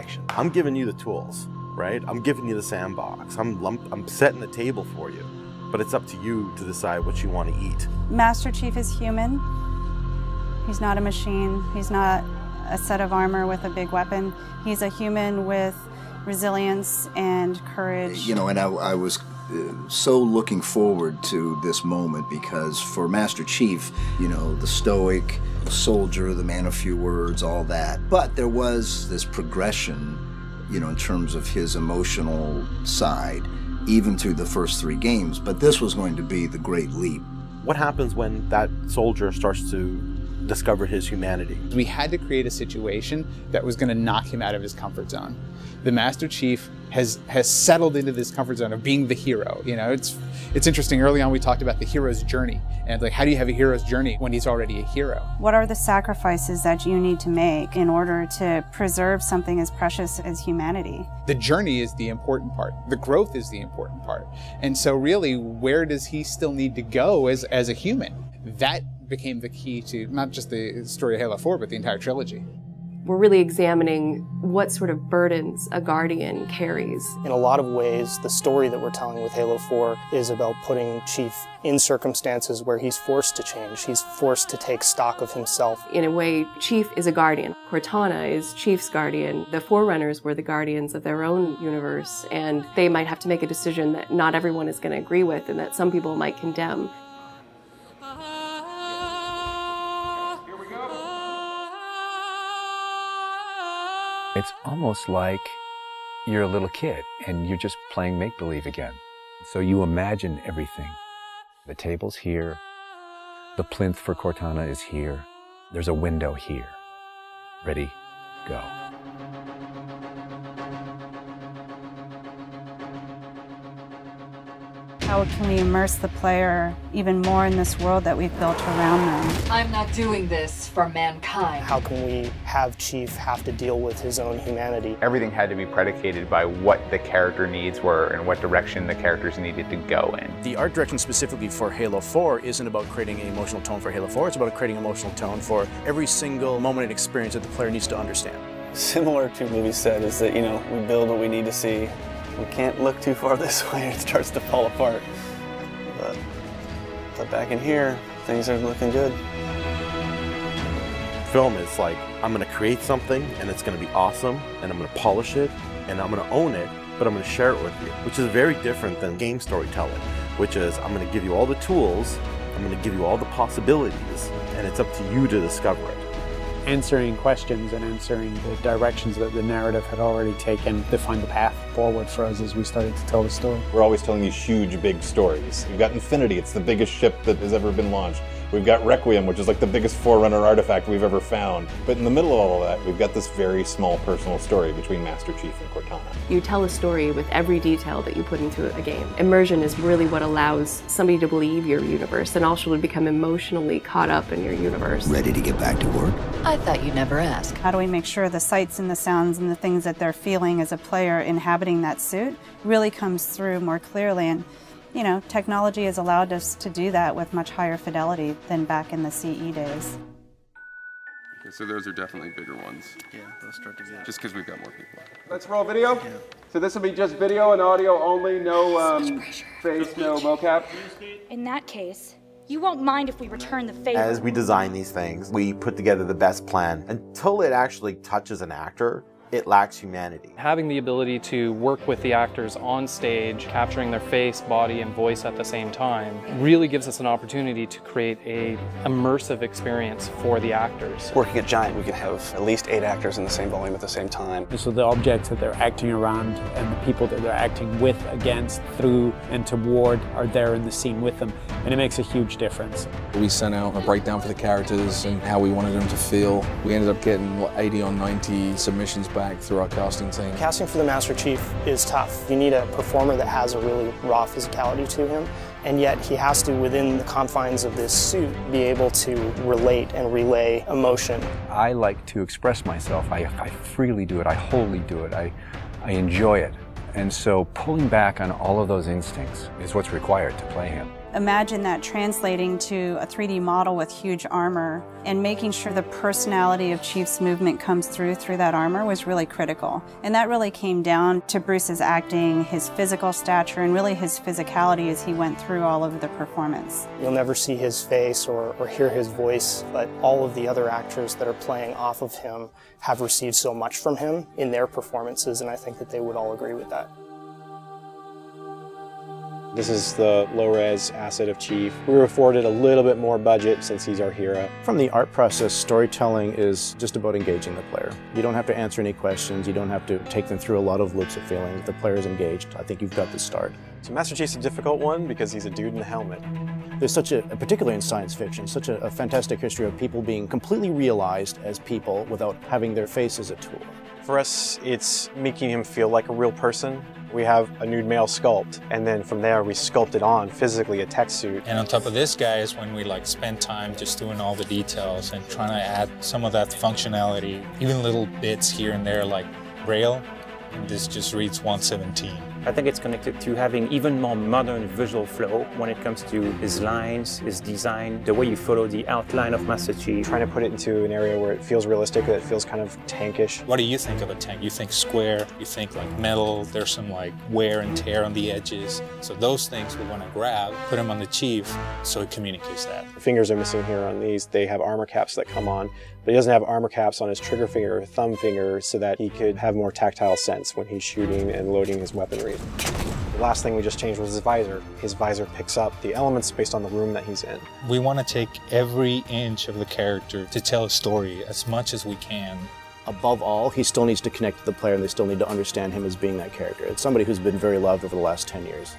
direction. I'm giving you the tools, right? I'm giving you the sandbox. I'm setting the table for you, but it's up to you to decide what you want to eat. Master Chief is human. He's not a machine. He's not a set of armor with a big weapon. He's a human with resilience and courage. You know, and I was so looking forward to this moment because for Master Chief, you know, the stoic soldier, the man of few words, all that. But there was this progression, you know, in terms of his emotional side, even through the first 3 games. But this was going to be the great leap. What happens when that soldier starts to discover his humanity? We had to create a situation that was going to knock him out of his comfort zone. The Master Chief has settled into this comfort zone of being the hero. You know, it's interesting. Early on, we talked about the hero's journey, and like, how do you have a hero's journey when he's already a hero? What are the sacrifices that you need to make in order to preserve something as precious as humanity? The journey is the important part. The growth is the important part. And so really, where does he still need to go as a human? That became the key to not just the story of Halo 4, but the entire trilogy. We're really examining what sort of burdens a Guardian carries. In a lot of ways, the story that we're telling with Halo 4 is about putting Chief in circumstances where he's forced to change. He's forced to take stock of himself. In a way, Chief is a Guardian. Cortana is Chief's Guardian. The Forerunners were the Guardians of their own universe, and they might have to make a decision that not everyone is going to agree with and that some people might condemn. It's almost like you're a little kid and you're just playing make-believe again. So you imagine everything. The table's here. The plinth for Cortana is here. There's a window here. Ready, go. How can we immerse the player even more in this world that we've built around them? I'm not doing this for mankind. How can we have Chief have to deal with his own humanity? Everything had to be predicated by what the character needs were and what direction the characters needed to go in. The art direction specifically for Halo 4 isn't about creating an emotional tone for Halo 4, it's about creating an emotional tone for every single moment and experience that the player needs to understand. Similar to what we said is that, you know, we build what we need to see. We can't look too far this way, it starts to fall apart. But back in here, things are looking good. Film is like, I'm going to create something and it's going to be awesome and I'm going to polish it and I'm going to own it, but I'm going to share it with you, which is very different than game storytelling, which is I'm going to give you all the tools, I'm going to give you all the possibilities, and it's up to you to discover it. Answering questions and answering the directions that the narrative had already taken defined the path forward for us as we started to tell the story. We're always telling these huge, big stories. We've got Infinity, it's the biggest ship that has ever been launched. We've got Requiem, which is like the biggest Forerunner artifact we've ever found. But in the middle of all of that, we've got this very small personal story between Master Chief and Cortana. You tell a story with every detail that you put into a game. Immersion is really what allows somebody to believe your universe and also to become emotionally caught up in your universe. Ready to get back to work? I thought you'd never ask. How do we make sure the sights and the sounds and the things that they're feeling as a player inhabiting that suit really comes through more clearly? And you know, technology has allowed us to do that with much higher fidelity than back in the CE days. Okay, so those are definitely bigger ones. Yeah, those start to get... Just because we've got more people. Let's roll video. Yeah. So this will be just video and audio only, no face, no mocap. In that case, you won't mind if we return the favor. As we design these things, we put together the best plan. Until it actually touches an actor, it lacks humanity. Having the ability to work with the actors on stage, capturing their face, body, and voice at the same time, really gives us an opportunity to create an immersive experience for the actors. Working at Giant, we could have at least 8 actors in the same volume at the same time. So the objects that they're acting around and the people that they're acting with, against, through, and toward are there in the scene with them, and it makes a huge difference. We sent out a breakdown for the characters and how we wanted them to feel. We ended up getting 80 or 90 submissions back through our casting team. Casting for the Master Chief is tough. You need a performer that has a really raw physicality to him, and yet he has to, within the confines of this suit, be able to relate and relay emotion. I like to express myself. I freely do it. I wholly do it. I enjoy it. And so pulling back on all of those instincts is what's required to play him. Imagine that translating to a 3D model with huge armor and making sure the personality of Chief's movement comes through that armor was really critical. And that really came down to Bruce's acting, his physical stature, and really his physicality as he went through all of the performance. You'll never see his face or hear his voice, but all of the other actors that are playing off of him have received so much from him in their performances, and I think that they would all agree with that. This is the low-res asset of Chief. We were afforded a little bit more budget since he's our hero. From the art process, storytelling is just about engaging the player. You don't have to answer any questions. You don't have to take them through a lot of loops of feeling. The player's engaged. I think you've got the start. So Master Chief's a difficult one because he's a dude in a helmet. There's such particularly in science fiction, such a fantastic history of people being completely realized as people without having their face as a tool. For us, it's making him feel like a real person. We have a nude male sculpt, and then from there we sculpt it on physically a tech suit. And on top of this, guys, when we spend time just doing all the details and trying to add some of that functionality, even little bits here and there like Braille, and this just reads 117. I think it's connected to having even more modern visual flow when it comes to his lines, his design, the way you follow the outline of Master Chief. Trying to put it into an area where it feels realistic, that it feels kind of tankish. What do you think of a tank? You think square, you think metal, there's some wear and tear on the edges. So those things we want to grab, put them on the Chief so it communicates that. The fingers are missing here on these. They have armor caps that come on, but he doesn't have armor caps on his trigger finger or thumb finger so that he could have more tactile sense when he's shooting and loading his weaponry. The last thing we just changed was his visor. His visor picks up the elements based on the room that he's in. We want to take every inch of the character to tell a story as much as we can. Above all, he still needs to connect to the player and they still need to understand him as being that character. It's somebody who's been very loved over the last 10 years.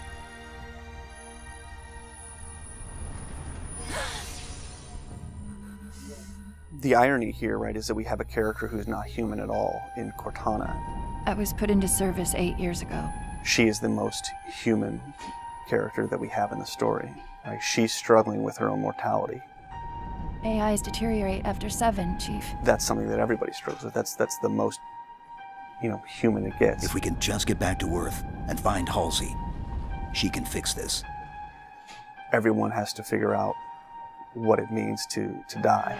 The irony here, right, is that we have a character who's not human at all in Cortana. I was put into service 8 years ago. She is the most human character that we have in the story. Right? She's struggling with her own mortality. AIs deteriorate after 7, Chief. That's something that everybody struggles with. That's the most, human it gets. If we can just get back to Earth and find Halsey, she can fix this. Everyone has to figure out what it means to die.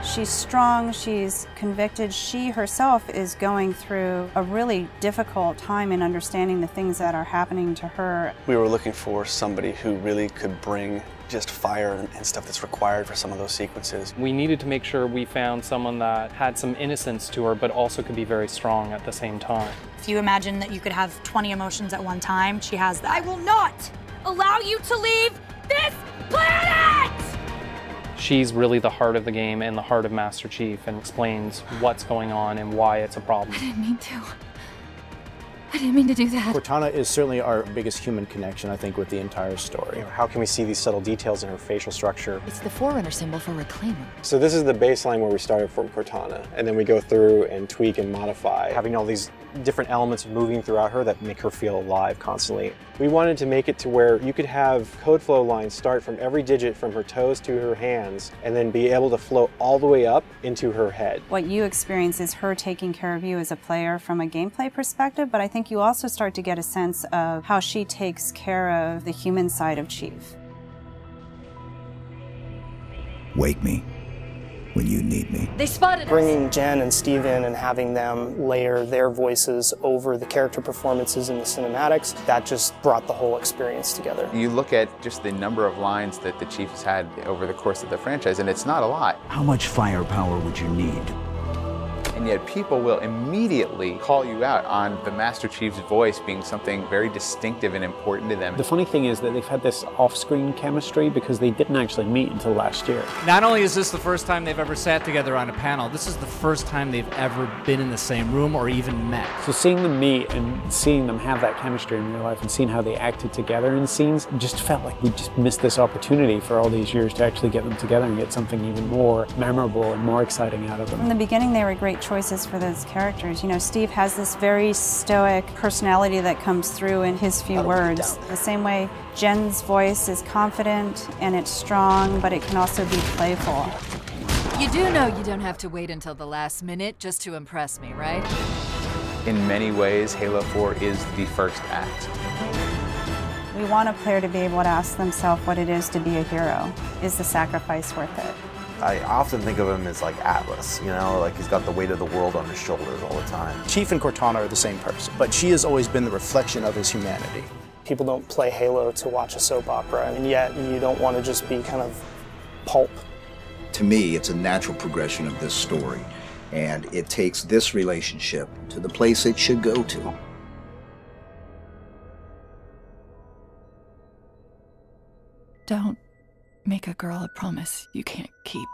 She's strong, she's convicted. She herself is going through a really difficult time in understanding the things that are happening to her. We were looking for somebody who really could bring just fire and stuff that's required for some of those sequences. We needed to make sure we found someone that had some innocence to her, but also could be very strong at the same time. If you imagine that you could have 20 emotions at one time, she has that. I will not allow you to leave this planet! She's really the heart of the game and the heart of Master Chief and explains what's going on and why it's a problem. I didn't mean to. I didn't mean to do that. Cortana is certainly our biggest human connection, I think, with the entire story. How can we see these subtle details in her facial structure? It's the Forerunner symbol for Reclaimer. So this is the baseline where we started from Cortana, and then we go through and tweak and modify, having all these different elements moving throughout her that make her feel alive constantly. We wanted to make it to where you could have code flow lines start from every digit from her toes to her hands, and then be able to flow all the way up into her head. What you experience is her taking care of you as a player from a gameplay perspective, but I think you also start to get a sense of how she takes care of the human side of Chief. Wake me when you need me. They spotted us. Bringing Jen and Steve in and having them layer their voices over the character performances in the cinematics, that just brought the whole experience together. You look at just the number of lines that the Chief has had over the course of the franchise, and it's not a lot. How much firepower would you need? And yet people will immediately call you out on the Master Chief's voice being something very distinctive and important to them. The funny thing is that they've had this off-screen chemistry because they didn't actually meet until last year. Not only is this the first time they've ever sat together on a panel, this is the first time they've ever been in the same room or even met. So seeing them meet and seeing them have that chemistry in real life and seeing how they acted together in scenes just felt like we just missed this opportunity for all these years to actually get them together and get something even more memorable and more exciting out of them. In the beginning, they were great choices for those characters. Steve has this very stoic personality that comes through in his few words. The same way Jen's voice is confident and it's strong, but it can also be playful. You do know you don't have to wait until the last minute just to impress me, right? In many ways, Halo 4 is the first act. We want a player to be able to ask themselves what it is to be a hero. Is the sacrifice worth it? I often think of him as like Atlas, you know, like he's got the weight of the world on his shoulders all the time. Chief and Cortana are the same person, but she has always been the reflection of his humanity. People don't play Halo to watch a soap opera, and yet you don't want to just be kind of pulp. To me, it's a natural progression of this story, and it takes this relationship to the place it should go to. Don't make a girl a promise you can't keep.